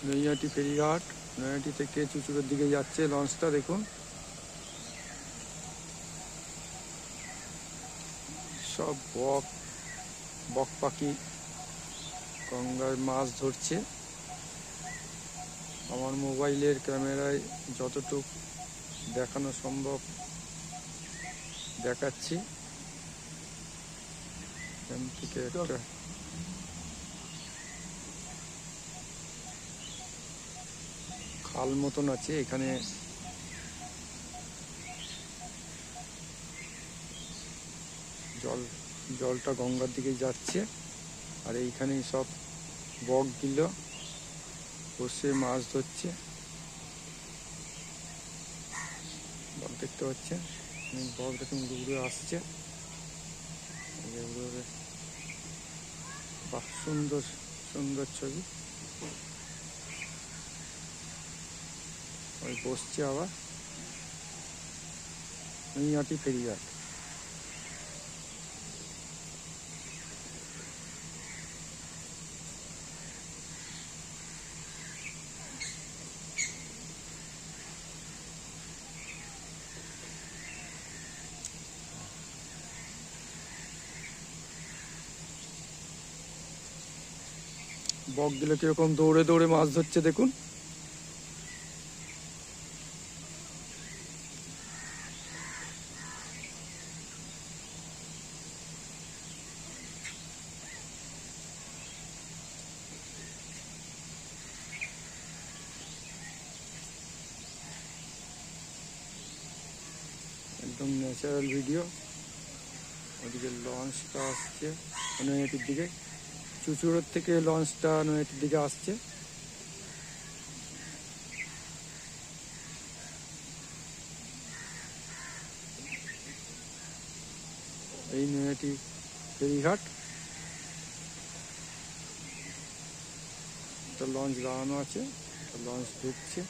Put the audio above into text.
নৈহাটি ফেরিঘাট। নৈহাটি থেকে চুচুড়ের দিকে যাচ্ছে লঞ্চটা, দেখুন সব বক বক পাখি গঙ্গায় মাছ ধরছে। আমার মোবাইলের ক্যামেরায় যতটুকু দেখানো সম্ভব দেখাচ্ছি। এখান থেকে একটা খাল মতন আছে, এখানে জলটা গঙ্গার দিকে যাচ্ছে। আর এইখানেই সব বকগুলো বসে মাছ ধরছে। বক দেখতে পাচ্ছেন, বক দেখুন উড়ে আসছে। বাহ, সুন্দর সুন্দর ছবি। ওই বসছে আবার নৈহাটি ফেরিঘাট। বকগুলো কিরকম দৌড়ে দৌড়ে মাছ ধরছে দেখুন। একদম ন্যাচারাল ভিডিও। ওদিকে লঞ্চটা আসছে নৈহাটির দিকে, চুচুড়োর থেকে লঞ্চটা নৈহাটির দিকে আসছে। এই নৈহাটি ফেরিঘাট, একটা লঞ্চ দাঁড়ানো আছে, লঞ্চ ঢুকছে।